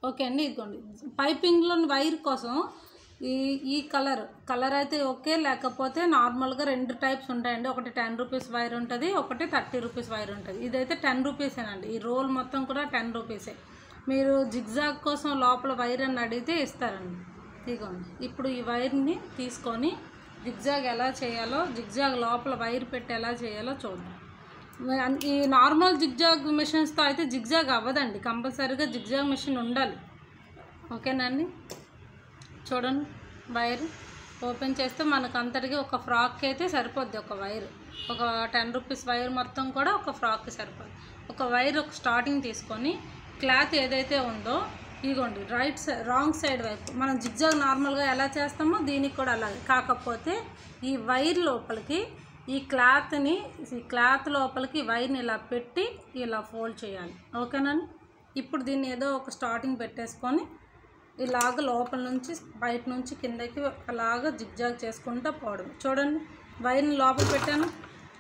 Okay అండి, ఇదిగోండి పైపింగ్లోని wire కోసం ఈ కలర్ అయితే ఓకే, లేకపోతే నార్మల్గా 2 టైప్స్ ఉంటాయండి. ఒకటి 10 రూపీస్ వైర్ ఉంటుంది, ఒకటి 30 రూపీస్ వైర్ ఉంటుంది. ఇదైతే 10 రూపీసేనండి. ఈ రోల్ మొత్తం కూడా 10 రూపీసే. మీరు జిగ్జాగ్ కోసం లోపల వైర్ అని అడిగితే ఇస్తారండి. ఇదిగోండి, ఇప్పుడు ఈ వైర్ని తీసుకొని జిగ్జాగ్ ఎలా చేయాలో, జిగ్జాగ్ లోపల వైర్ పెట్టి ఎలా చేయాలో చూద్దాం. ఈ నార్మల్ జిగ్జాగ్ మిషన్స్తో అయితే జిగ్జాగ్ అవ్వదండి, కంపల్సరీగా జిగ్జాగ్ మిషన్ ఉండాలి. ఓకేనండి, చూడండి వైర్ ఓపెన్ చేస్తే మనకు అంతటికి ఒక ఫ్రాక్ అయితే సరిపోద్ది. ఒక వైర్, ఒక 10 రూపీస్ వైర్ మొత్తం కూడా ఒక ఫ్రాక్కి సరిపోద్ది. ఒక వైర్ ఒక స్టార్టింగ్ తీసుకొని క్లాత్ ఏదైతే ఉందో ఇదిగోండి రాంగ్ సైడ్ వైపు మనం జిగ్జాగ్ నార్మల్గా ఎలా చేస్తామో దీనికి కూడా అలాగే, కాకపోతే ఈ వైర్ లోపలికి ఈ క్లాత్ లోపలికి వైర్ని ఇలా పెట్టి ఇలా ఫోల్డ్ చేయాలి. ఓకేనండి, ఇప్పుడు దీన్ని ఏదో ఒక స్టార్టింగ్ పెట్టేసుకొని ఇలాగ లోపల నుంచి బయట నుంచి కిందకి అలాగ జిగ్జాగ్ చేసుకుంటూ పోవడం. చూడండి, వైర్ని లోపల పెట్టాను.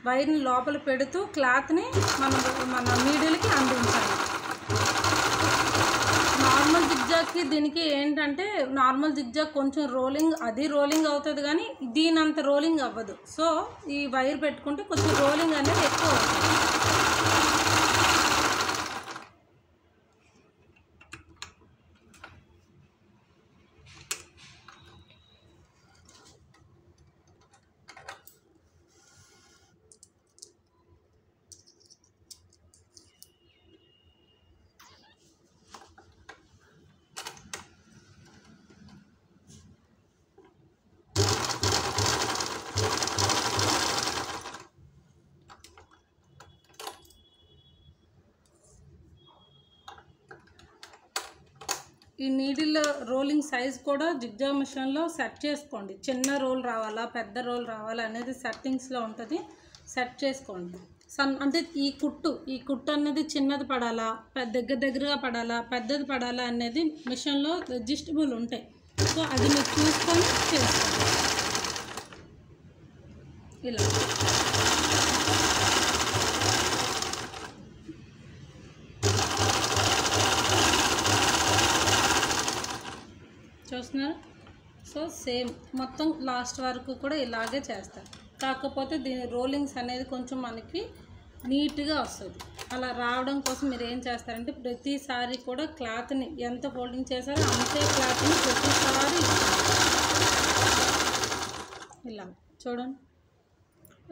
వైర్ని లోపల పెడుతూ క్లాత్ని మన నీడిల్కి అందించాలి. నార్మల్ జిగ్జాగ్కి దీనికి ఏంటంటే, నార్మల్ జిగ్జాగ్ కొంచెం రోలింగ్ అవుతుంది, కానీ దీనంత రోలింగ్ అవ్వదు. సో ఈ వైర్ పెట్టుకుంటే కొంచెం రోలింగ్ అనేది ఎక్కువ అవుతుంది. ఈ నీడిల్ రోలింగ్ సైజ్ కూడా జిగ్జాగ్ మిషన్లో సెట్ చేసుకోండి. చిన్న రోల్ రావాలా, పెద్ద రోల్ రావాలా అనేది సెట్టింగ్స్లో ఉంటుంది. సెట్ చేసుకోండి. అంటే ఈ కుట్టు అనేది చిన్నది పడాలా, దగ్గరగా పడాలా, పెద్దది పడాలా అనేది మిషన్లో అడ్జస్టబుల్ ఉంటాయి. సో అది మీరు చూసుకొని చేసుకోండి. ఇలా చూస్తున్నారు. సో సేమ్ మొత్తం లాస్ట్ వరకు కూడా ఇలాగే చేస్తారు. కాకపోతే దీని రోలింగ్స్ అనేది కొంచెం మనకి నీట్గా వస్తుంది. అలా రావడం కోసం మీరు ఏం చేస్తారంటే, ప్రతిసారి కూడా క్లాత్ని ఎంత ఫోల్డింగ్ చేశారో అంతే క్లాత్ని ప్రతిసారి ఇలా చూడండి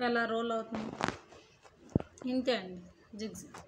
ఎలా రోల్ అవుతుంది. ఇంతే అండి జిగ్జాగ్.